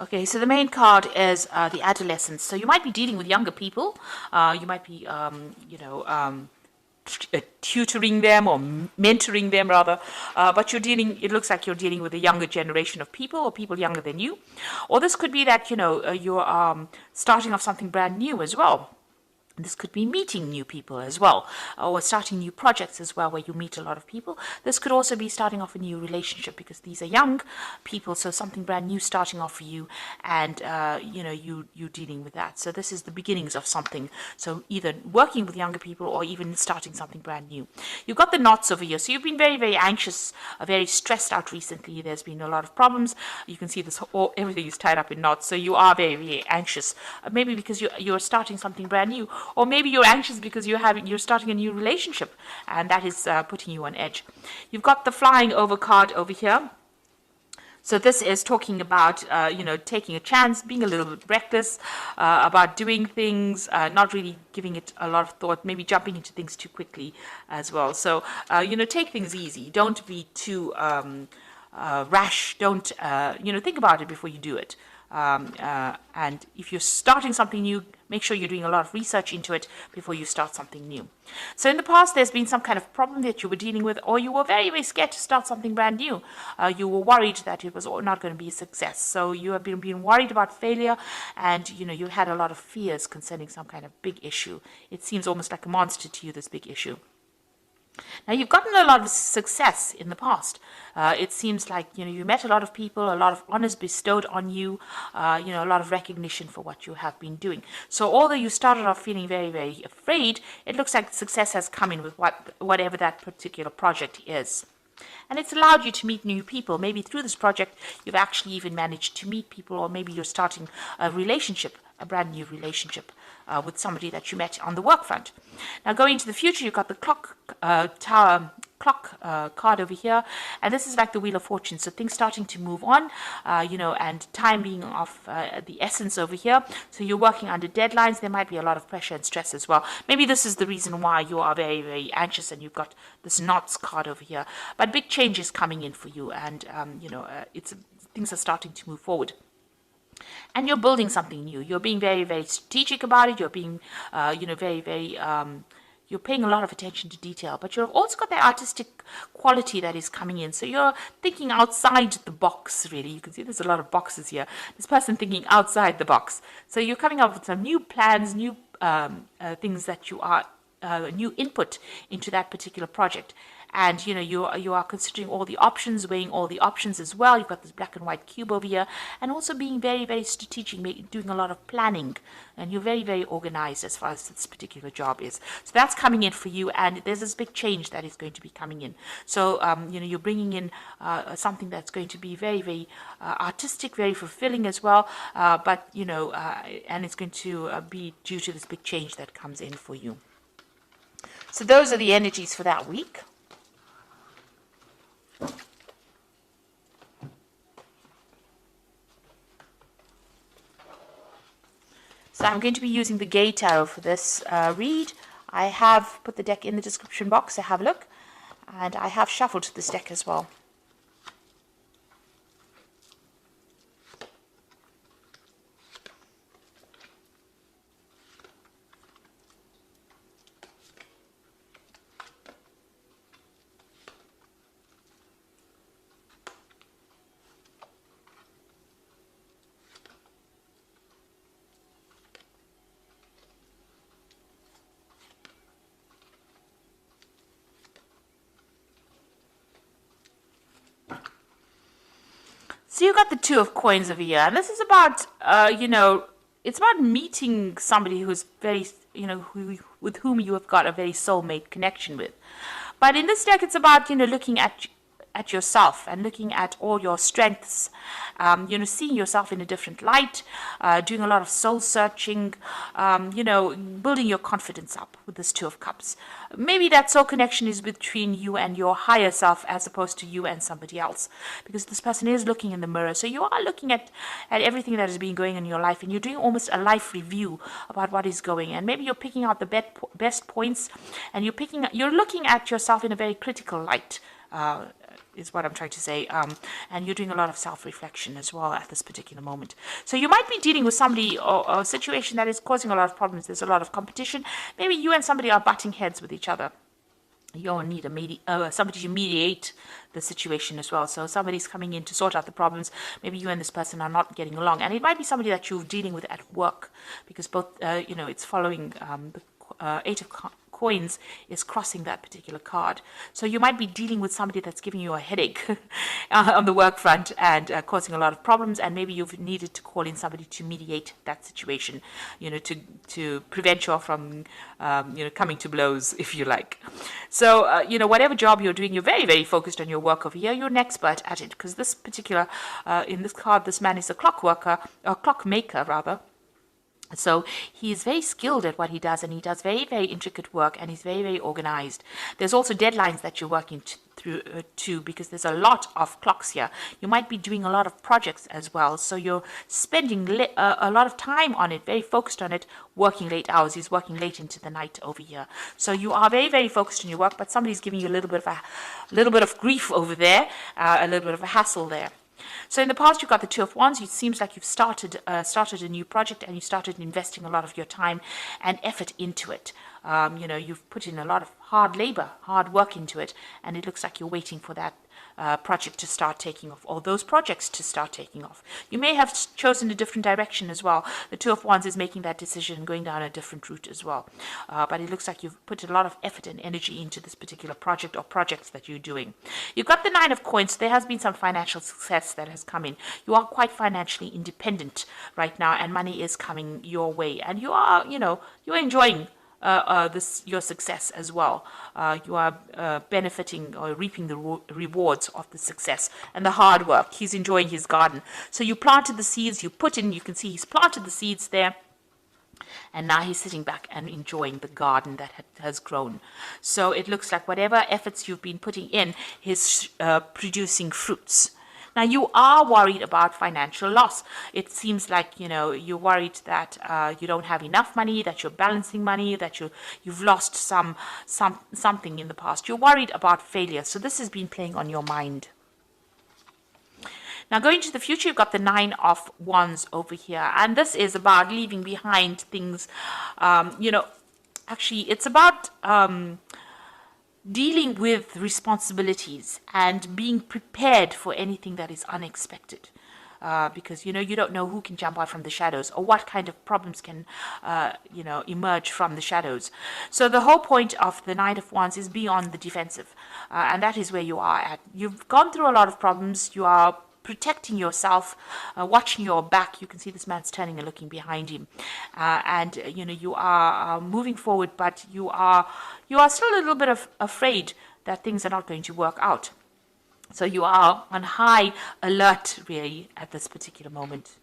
Okay, so the main card is the adolescence. So you might be dealing with younger people. You might be, tutoring them or mentoring them rather, but it looks like you're dealing with a younger generation of people or people younger than you. Or this could be that, you're starting off something brand new as well. This could be meeting new people as well, or starting new projects as well, where you meet a lot of people. This could also be starting off a new relationship because these are young people, so something brand new starting off for you, and you dealing with that. So this is the beginnings of something. So either working with younger people or even starting something brand new. You've got the knots over here, so you've been very, very anxious, very stressed out recently. There's been a lot of problems. You can see this everything is tied up in knots, so you are very, very anxious. Maybe because you're starting something brand new. Or maybe you're anxious because you're starting a new relationship, and that is putting you on edge. You've got the flying over card over here. So this is talking about, taking a chance, being a little bit reckless, about doing things, not really giving it a lot of thought, maybe jumping into things too quickly as well. So, take things easy. Don't be too rash. Don't, think about it before you do it. And if you're starting something new, make sure you're doing a lot of research into it before you start something new. So in the past, there's been some kind of problem that you were dealing with, or you were very, very scared to start something brand new. You were worried that it was not going to be a success. So you have been worried about failure, and you had a lot of fears concerning some kind of big issue. It seems almost like a monster to you, this big issue. Now, you've gotten a lot of success in the past. It seems like, you met a lot of people, a lot of honors bestowed on you, a lot of recognition for what you have been doing. So although you started off feeling very, very afraid, it looks like success has come in with whatever that particular project is. And it's allowed you to meet new people. Maybe through this project, you've actually even managed to meet people, or maybe you're starting a relationship, a brand new relationship with somebody that you met on the work front. Now, going into the future, you've got the clock card over here, and this is like the Wheel of Fortune. So things starting to move on, and time being of the essence over here. So you're working under deadlines. There might be a lot of pressure and stress as well. Maybe this is the reason why you are very, very anxious, and you've got this knots card over here. But big change is coming in for you, and things are starting to move forward. And you're building something new. You're being very, very strategic about it. You're being, very, very, you're paying a lot of attention to detail. But you've also got that artistic quality that is coming in. So you're thinking outside the box, really. You can see there's a lot of boxes here. This person thinking outside the box. So you're coming up with some new plans, new things that you are, new input into that particular project. And you are considering all the options, weighing all the options as well. You've got this black and white cube over here, and also being very, very strategic, doing a lot of planning, and you're very, very organized as far as this particular job is. So that's coming in for you, and there's this big change that is going to be coming in. So you're bringing in something that's going to be very, very artistic, very fulfilling as well. But and it's going to be due to this big change that comes in for you. So those are the energies for that week. So I'm going to be using the Gay Tarot for this read. I have put the deck in the description box to have a look, and I have shuffled this deck as well. So you got the Two of Coins over here, and this is about, it's about meeting somebody who's very, with whom you have got a very soulmate connection with. But in this deck, it's about, looking at yourself and looking at all your strengths, seeing yourself in a different light, doing a lot of soul searching, building your confidence up with this Two of Cups. Maybe that soul connection is between you and your higher self as opposed to you and somebody else, because this person is looking in the mirror. So you are looking at everything that has been going on in your life, and you're doing almost a life review about what is going. And maybe you're picking out the best points, and you're looking at yourself in a very critical light. is what I'm trying to say. And you're doing a lot of self-reflection as well at this particular moment. So you might be dealing with somebody or a situation that is causing a lot of problems. There's a lot of competition. Maybe you and somebody are butting heads with each other. You'll need somebody to mediate the situation as well. So somebody's coming in to sort out the problems. Maybe you and this person are not getting along, and it might be somebody that you're dealing with at work, because both, it's following the Eight of Coins is crossing that particular card. So you might be dealing with somebody that's giving you a headache on the work front and causing a lot of problems, and maybe you've needed to call in somebody to mediate that situation, to prevent you from, coming to blows, if you like. So, whatever job you're doing, you're very, very focused on your work over here. You're an expert at it, because this particular, in this card, this man is a clockmaker, rather. So he is very skilled at what he does, and he does very, very intricate work, and he's very, very organized. There's also deadlines that you're working through to, because there's a lot of clocks here. You might be doing a lot of projects as well, so you're spending a lot of time on it, very focused on it, working late hours. He's working late into the night over here. So you are very, very focused on your work, but somebody's giving you a little bit of grief over there, a little bit of a hassle there. So in the past, you've got the Two of Wands. It seems like you've started a new project, and you started investing a lot of your time and effort into it. You've put in a lot of hard labor, hard work into it, and it looks like you're waiting for that project to start taking off, or those projects to start taking off. You may have chosen a different direction as well. The Two of Wands is making that decision, going down a different route as well. But it looks like you've put a lot of effort and energy into this particular project or projects that you're doing. You've got the Nine of Coins. There has been some financial success that has come in. You are quite financially independent right now, and money is coming your way, and you are, you're enjoying your success as well. You are benefiting or reaping the rewards of the success and the hard work. He's enjoying his garden. So you planted the seeds, you can see he's planted the seeds there, and now he's sitting back and enjoying the garden that has grown. So it looks like whatever efforts you've been putting in is producing fruits. Now, you are worried about financial loss. It seems like, you're worried that you don't have enough money, that you're balancing money, that you've lost something in the past. You're worried about failure. So this has been playing on your mind. Now, going to the future, you've got the Nine of Wands over here. And this is about leaving behind things, actually, it's about dealing with responsibilities and being prepared for anything that is unexpected. Because, you don't know who can jump out from the shadows, or what kind of problems can, emerge from the shadows. So the whole point of the Knight of Wands is be on the defensive. And that is where you are at. You've gone through a lot of problems. You are protecting yourself, watching your back. You can see this man's turning and looking behind him. You are moving forward, but you are still a little bit afraid that things are not going to work out. So you are on high alert, really, at this particular moment.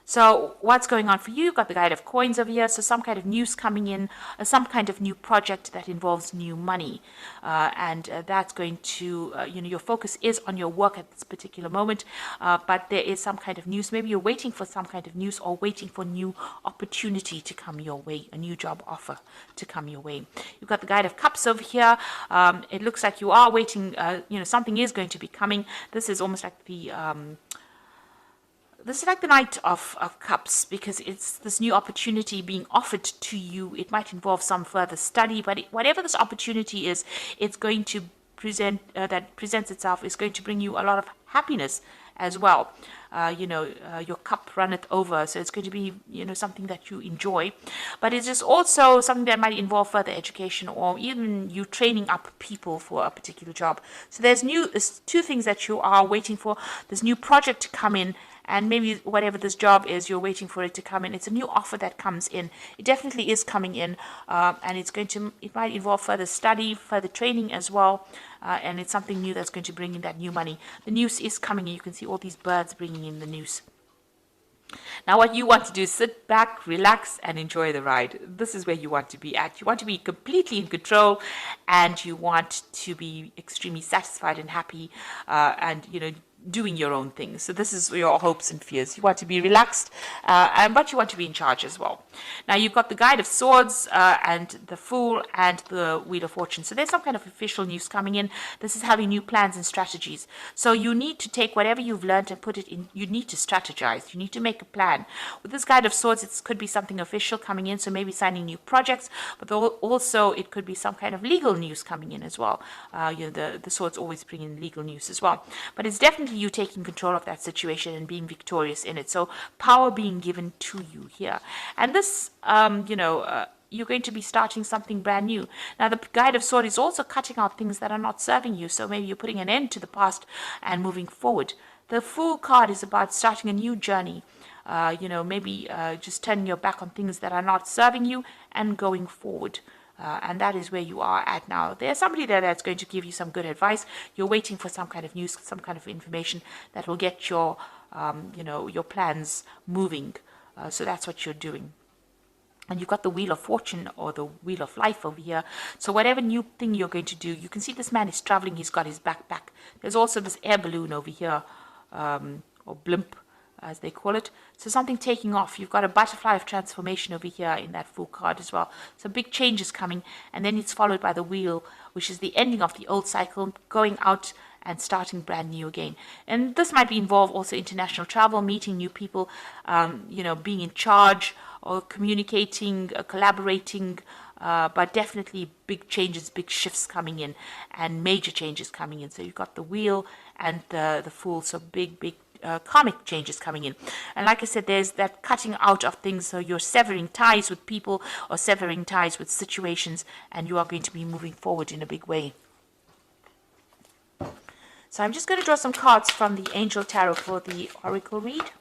So what's going on for you? You've got the Knight of Coins over here. So some kind of news coming in, some kind of new project that involves new money. That's going to, your focus is on your work at this particular moment. But there is some kind of news. Maybe you're waiting for some kind of news, or waiting for new opportunity to come your way, a new job offer to come your way. You've got the Knight of Cups over here. It looks like you are waiting, something is going to be coming. This is almost like the... This is like the Knight of Cups, because it's this new opportunity being offered to you. It might involve some further study, but whatever this opportunity is, it's going to presents itself, is going to bring you a lot of happiness as well. Your cup runneth over, so it's going to be, something that you enjoy. But it's just also something that might involve further education, or even you training up people for a particular job. So there's two things that you are waiting for. This new project to come in, and maybe whatever this job is, you're waiting for it to come in. It's a new offer that comes in. It definitely is coming in, and it might involve further study, further training as well. And it's something new that's going to bring in that new money. The news is coming in. You can see all these birds bringing in the news. Now, what you want to do is sit back, relax, and enjoy the ride. This is where you want to be at. You want to be completely in control, and you want to be extremely satisfied and happy, and doing your own thing. So this is your hopes and fears. You want to be relaxed, but you want to be in charge as well. Now you've got the Guide of Swords and the Fool and the Wheel of Fortune. So there's some kind of official news coming in. This is having new plans and strategies. So you need to take whatever you've learned and put it in. You need to strategize. You need to make a plan. With this Guide of Swords, it could be something official coming in. So maybe signing new projects, but also it could be some kind of legal news coming in as well. The swords always bring in legal news as well. But it's definitely you taking control of that situation and being victorious in it. So power being given to you here. And this, you're going to be starting something brand new. Now, the Guide of Swords is also cutting out things that are not serving you. So maybe you're putting an end to the past and moving forward. The Fool card is about starting a new journey. Maybe just turning your back on things that are not serving you and going forward. And that is where you are at now. There's somebody there that's going to give you some good advice. You're waiting for some kind of news, some kind of information that will get your plans moving. So that's what you're doing. And you've got the Wheel of Fortune or the Wheel of Life over here. So whatever new thing you're going to do, you can see this man is traveling. He's got his backpack. There's also this air balloon over here, or blimp, as they call it. So something taking off. You've got a butterfly of transformation over here in that Fool card as well. So big changes coming. And then it's followed by the Wheel, which is the ending of the old cycle, going out and starting brand new again. And this might involve also international travel, meeting new people, being in charge or communicating, collaborating, but definitely big changes, big shifts coming in and major changes coming in. So you've got the Wheel and the Fool, so big karmic changes coming in. And like I said, there's that cutting out of things. So you're severing ties with people or severing ties with situations, and you are going to be moving forward in a big way. So I'm just going to draw some cards from the Angel Tarot for the Oracle read.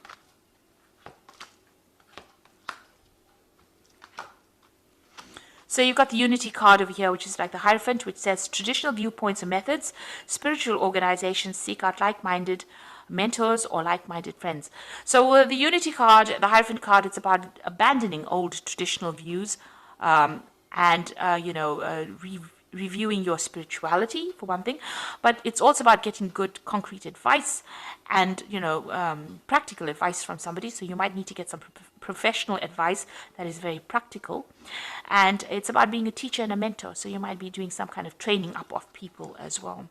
So you've got the Unity card over here, which is like the Hierophant, which says traditional viewpoints and methods, spiritual organizations seek out like-minded mentors or like-minded friends. So the Unity card, the Hierophant card, it's about abandoning old traditional views reviewing your spirituality, for one thing, but it's also about getting good concrete advice and practical advice from somebody. So you might need to get some professional advice that is very practical, and it's about being a teacher and a mentor. So you might be doing some kind of training up of people as well.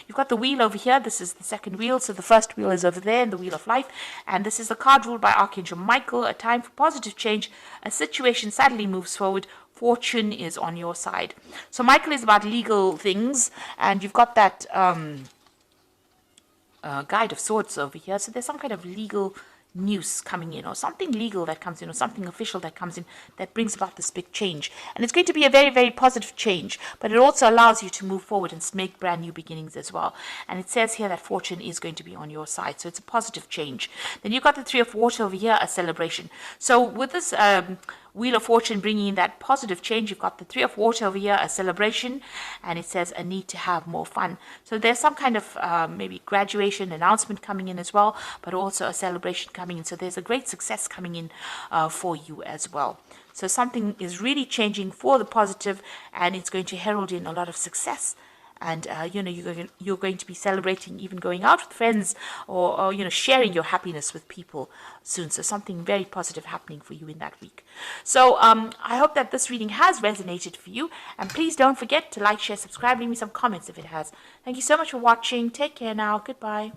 You've got the Wheel over here. This is the second wheel. So the first wheel is over there in the Wheel of Life. And this is the card ruled by Archangel Michael, a time for positive change. A situation suddenly moves forward. Fortune is on your side. So Michael is about legal things. And you've got that Guide of Swords over here. So there's some kind of legal news coming in, or something legal that comes in, or something official that comes in that brings about this big change. And it's going to be a very, very positive change, but it also allows you to move forward and make brand new beginnings as well. And it says here that fortune is going to be on your side, so it's a positive change. Then you've got the Three of Water over here, a celebration. So with this Wheel of Fortune bringing in that positive change, you've got the Three of Water over here, a celebration, and it says a need to have more fun. So there's some kind of maybe graduation announcement coming in as well, but also a celebration coming in. So there's a great success coming in for you as well. So something is really changing for the positive, and it's going to herald in a lot of success. And you're going to be celebrating, even going out with friends, or sharing your happiness with people soon. So something very positive happening for you in that week. So I hope that this reading has resonated for you, and please don't forget to like, share, subscribe, leave me some comments if it has. Thank you so much for watching. Take care now. Goodbye.